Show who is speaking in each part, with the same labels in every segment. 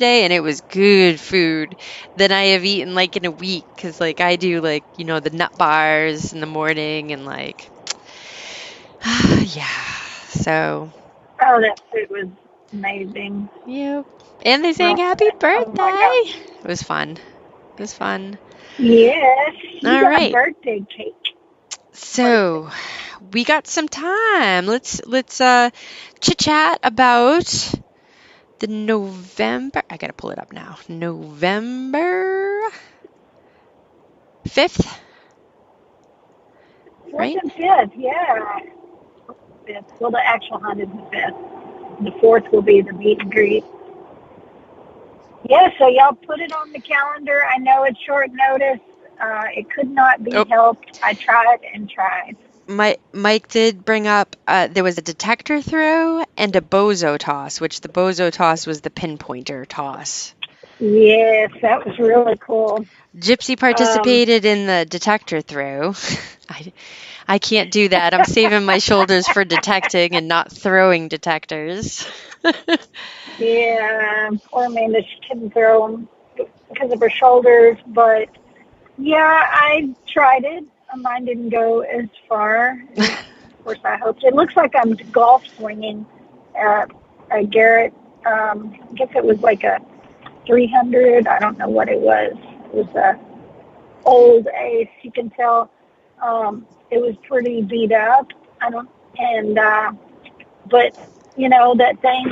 Speaker 1: day, and it was good food than I have eaten like in a week. Because like I do like the nut bars in the morning and like yeah. So
Speaker 2: Oh, that food was amazing.
Speaker 1: yep. And they sang
Speaker 2: Well,
Speaker 1: happy
Speaker 2: oh my
Speaker 1: birthday.
Speaker 2: gosh.
Speaker 1: It was fun. It was fun.
Speaker 2: Yes, you
Speaker 1: All
Speaker 2: got
Speaker 1: right.
Speaker 2: birthday cake. What is it?
Speaker 1: So we got some time. Let's chit chat about the November. I gotta pull it up now. November 5th,
Speaker 2: Fourth
Speaker 1: right?
Speaker 2: and fifth, yeah. Fifth. Well, the actual hunt is the fifth. The fourth will be the meet and greet. Yeah, so y'all put it on the calendar. I know it's short notice. It could not be
Speaker 1: Oh,
Speaker 2: helped. I tried and tried.
Speaker 1: Mike did bring up there was a detector throw and a bozo toss, which the bozo toss was the pinpointer toss.
Speaker 2: Yes, that was really cool.
Speaker 1: Gypsy participated in the detector throw. I can't do that. I'm saving my shoulders for detecting and not throwing detectors.
Speaker 2: Yeah, poor Amanda, she couldn't throw them because of her shoulders, but yeah, I tried it. Mine didn't go as far as, of course, I hoped. It looks like I'm golf swinging at a Garrett. I guess it was like a 300. I don't know what it was. It was a old ace. You can tell it was pretty beat up. But that thing.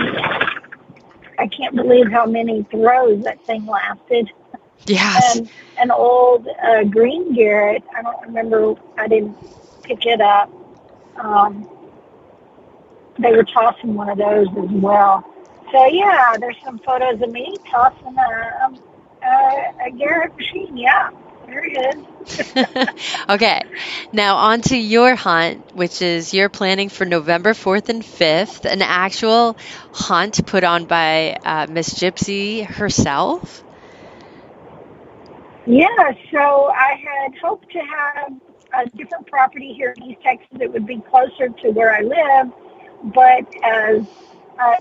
Speaker 2: I can't believe how many throws that thing lasted.
Speaker 1: Yes.
Speaker 2: And an old green Garrett, I don't remember, I didn't pick it up. They were tossing one of those as well. So yeah, there's some photos of me tossing a Garrett machine. Yeah, very good.
Speaker 1: Okay, now on to your hunt, which is you're planning for November 4th and 5th, an actual hunt put on by Miss Gypsy herself.
Speaker 2: Yeah, so I had hoped to have a different property here in East Texas that would be closer to where I live, but as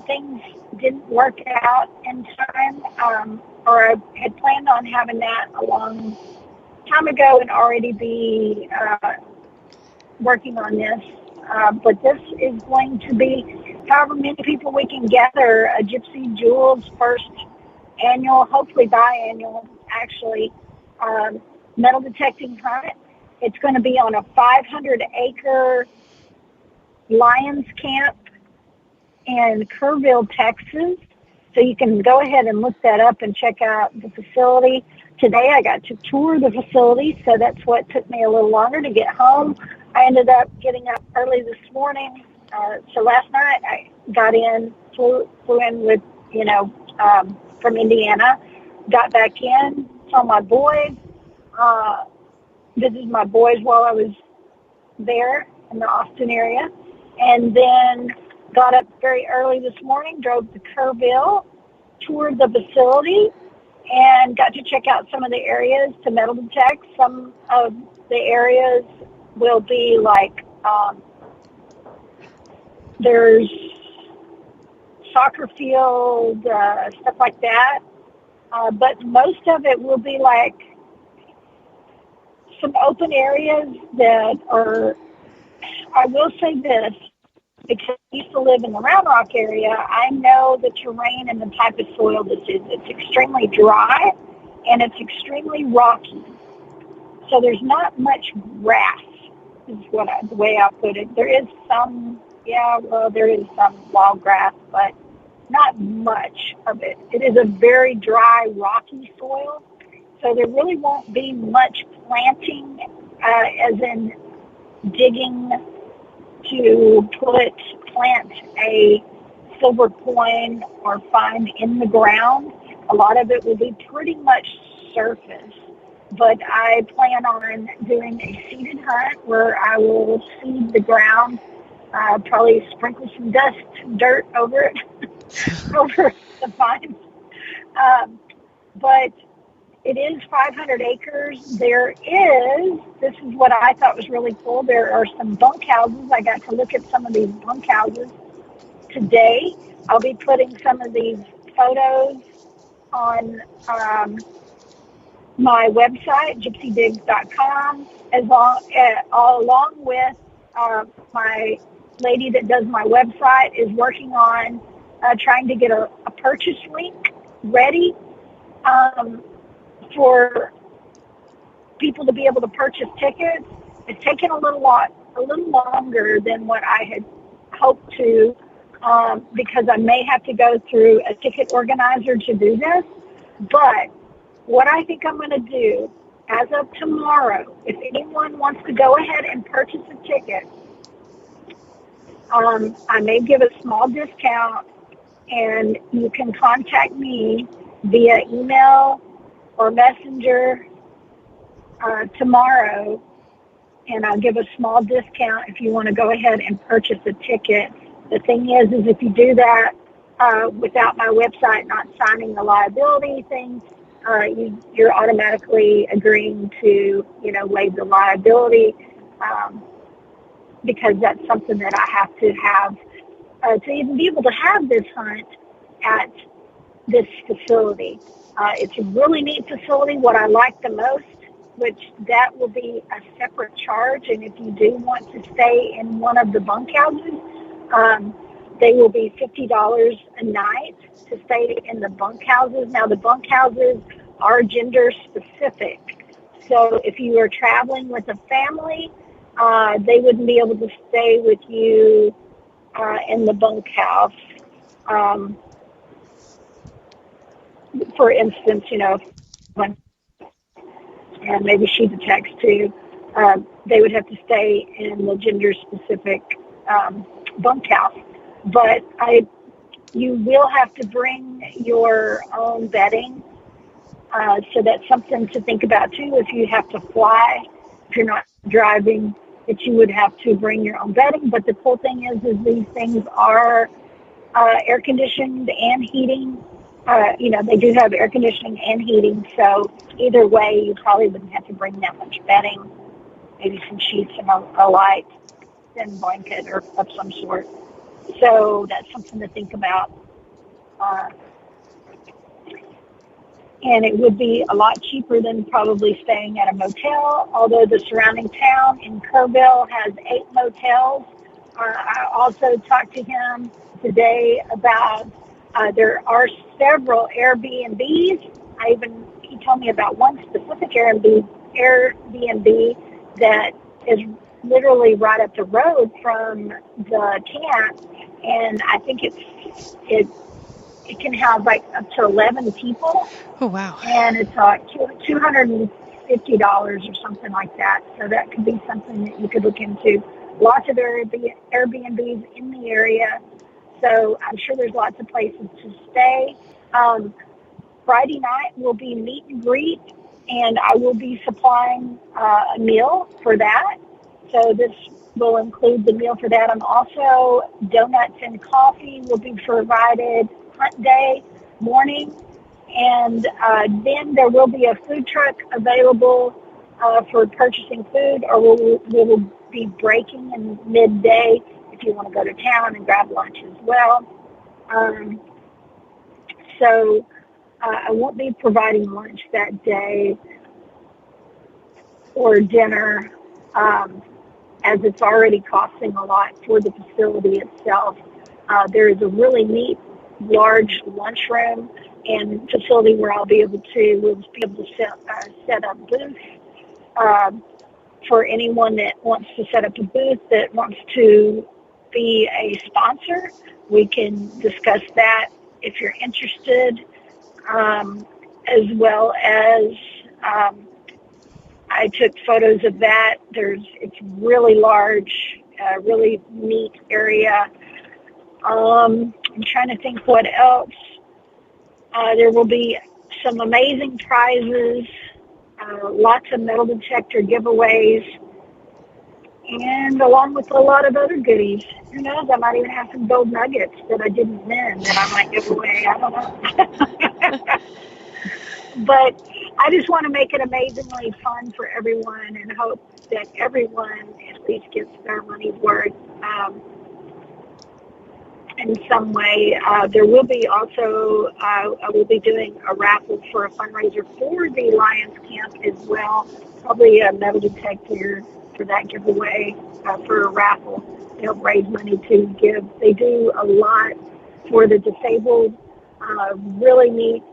Speaker 2: things didn't work out in time, or I had planned on having that a long time ago and already be working on this. But this is going to be however many people we can gather, a Gypsy Jewels first annual, hopefully biannual, actually, metal detecting hunt. It's going to be on a 500-acre Lions camp in Kerrville, Texas. So you can go ahead and look that up and check out the facility. Today I got to tour the facility, so that's what took me a little longer to get home. I ended up getting up early this morning. So last night I got in, flew in with, from Indiana, got back in, saw my boys, visited my boys while I was there in the Austin area, and then got up very early this morning, drove to Kerrville, toured the facility, and got to check out some of the areas to metal detect. Some of the areas will be like, there's soccer field, stuff like that. But most of it will be like some open areas that are, I will say this, because I used to live in the Round Rock area, I know the terrain and the type of soil this is. It's extremely dry and it's extremely rocky. So there's not much grass, is the way I put it. There is some, there is some wild grass, but not much of it. It is a very dry, rocky soil. So there really won't be much planting, as in digging to plant a silver coin or find in the ground. A lot of it will be pretty much surface. But I plan on doing a seeded hunt where I will seed the ground, probably sprinkle some dirt over it, over the vines. But it is 500 acres. This is what I thought was really cool. There are some bunkhouses. I got to look at some of these bunkhouses today. I'll be putting some of these photos on my website, gypsydigs.com, along with my lady that does my website is working on trying to get a purchase link ready for people to be able to purchase tickets. It's taken a little longer than what I had hoped to, because I may have to go through a ticket organizer to do this. But what I think I'm going to do, as of tomorrow, if anyone wants to go ahead and purchase a ticket, I may give a small discount, and you can contact me via email or messenger tomorrow, and I'll give a small discount if you want to go ahead and purchase a ticket. The thing is if you do that without my website not signing the liability thing, you're automatically agreeing to, waive the liability, because that's something that I have to have to even be able to have this hunt at this facility. It's a really neat facility. What I like the most, which that will be a separate charge, and if you do want to stay in one of the bunkhouses, they will be $50 a night to stay in the bunkhouses. Now, the bunkhouses are gender specific, so if you are traveling with a family, they wouldn't be able to stay with you in the bunkhouse. For instance, and maybe she detects too, they would have to stay in the gender-specific bunkhouse. But you will have to bring your own bedding, so that's something to think about too. If you have to fly, if you're not driving, that you would have to bring your own bedding. But the cool thing is these things are air-conditioned and heating. They do have air conditioning and heating, so either way, you probably wouldn't have to bring that much bedding, maybe some sheets and a light thin blanket or of some sort. So that's something to think about. And it would be a lot cheaper than probably staying at a motel, although the surrounding town in Kerrville has 8 motels. I also talked to him today about there are several Airbnbs. He told me about one specific Airbnb that is literally right up the road from the camp, and I think it can have like up to 11 people.
Speaker 1: Oh, wow.
Speaker 2: And it's $250 or something like that. So that could be something that you could look into. Lots of Airbnbs in the area. So I'm sure there's lots of places to stay. Friday night will be meet and greet, and I will be supplying a meal for that. So this will include the meal for that. I'm also, donuts and coffee will be provided hunt day morning. And then there will be a food truck available for purchasing food, or we will be breaking in midday if you want to go to town and grab lunch as well. So I won't be providing lunch that day or dinner, as it's already costing a lot for the facility itself. There is a really neat large lunchroom and facility where we'll be able to set up booths for anyone that wants to set up a booth that wants to be a sponsor. We can discuss that if you're interested, as well as I took photos of that. It's really large, really neat area. I'm trying to think what else. There will be some amazing prizes, lots of metal detector giveaways, and along with a lot of other goodies. Who knows, I might even have some gold nuggets that I didn't win that I might give away. I don't know. But I just want to make it amazingly fun for everyone and hope that everyone at least gets their money's worth. in some way. There will be also, I will be doing a raffle for a fundraiser for the Lions Camp as well. Probably a metal detector for that giveaway for a raffle to help raise money to give. They do a lot for the disabled. Really neat,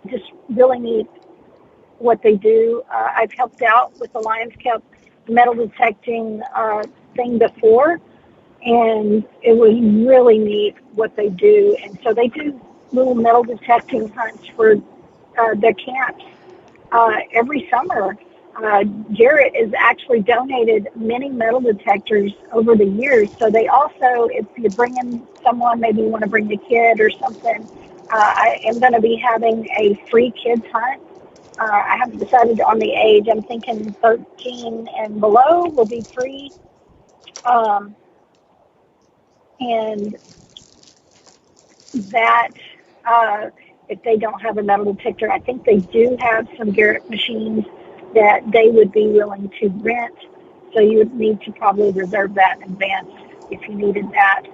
Speaker 2: just really neat what they do. I've helped out with the Lions Camp metal detecting thing before, and it was really neat what they do. And so they do little metal detecting hunts for their camps every summer. Garrett has actually donated many metal detectors over the years. So they also, if you bring in someone, maybe you want to bring a kid or something, I am going to be having a free kids hunt. I haven't decided on the age. I'm thinking 13 and below will be free. And that, if they don't have a metal detector, I think they do have some Garrett machines that they would be willing to rent. So you would need to probably reserve that in advance if you needed that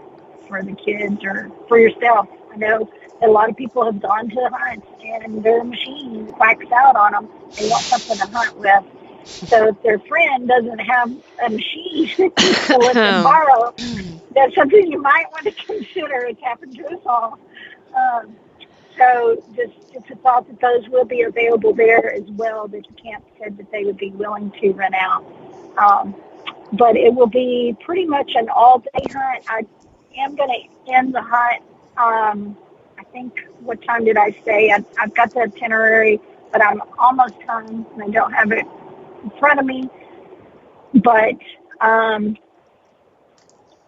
Speaker 2: for the kids or for yourself. I know that a lot of people have gone to hunts and their machine quacks out on them. They want something to hunt with. So if their friend doesn't have a machine to let them borrow, that's something you might want to consider. It's happened to us all. So just a thought that those will be available there as well, that the camp said that they would be willing to rent out. But it will be pretty much an all-day hunt. I am going to end the hunt, I think, what time did I say? I've got the itinerary, but I'm almost home, and I don't have it in front of me. But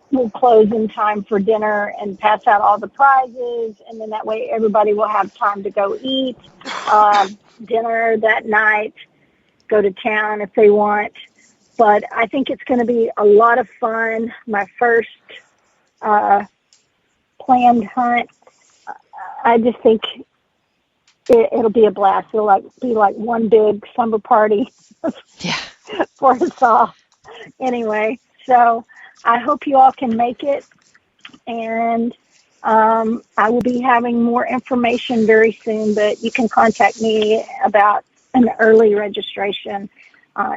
Speaker 2: we'll close in time for dinner and pass out all the prizes, and then that way everybody will have time to go eat dinner that night, go to town if they want. But I think it's going to be a lot of fun. My first planned hunt. I just think it'll be a blast. It'll be like one big summer party for us all. Anyway, so I hope you all can make it, and I will be having more information very soon, but you can contact me about an early registration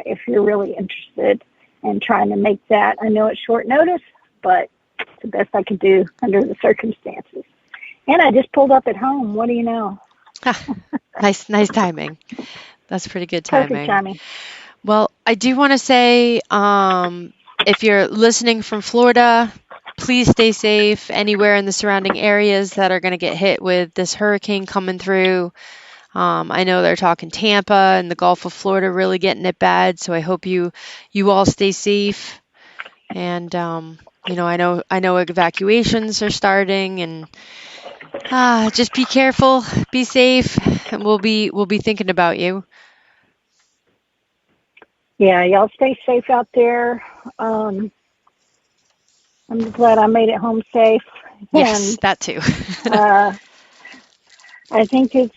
Speaker 2: if you're really interested in trying to make that. I know it's short notice, but it's the best I could do under the circumstances. And I just pulled up at home. What do you know?
Speaker 1: Nice timing. That's pretty good timing.
Speaker 2: Perfect timing.
Speaker 1: Well, I do want to say, if you're listening from Florida, please stay safe anywhere in the surrounding areas that are going to get hit with this hurricane coming through. I know they're talking Tampa and the Gulf of Florida really getting it bad, so I hope you all stay safe. And I know evacuations are starting, and just be careful, be safe, and we'll be thinking about you.
Speaker 2: Yeah, y'all stay safe out there. I'm glad I made it home safe.
Speaker 1: Yes,
Speaker 2: and,
Speaker 1: that too.
Speaker 2: I think it's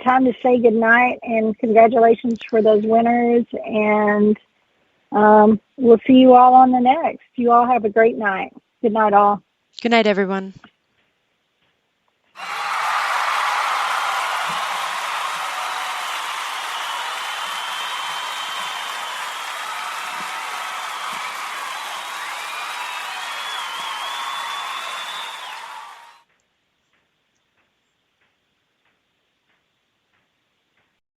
Speaker 2: time to say goodnight, and congratulations for those winners. And we'll see you all on the next. You all have a great night. Good night, all.
Speaker 1: Good night, everyone.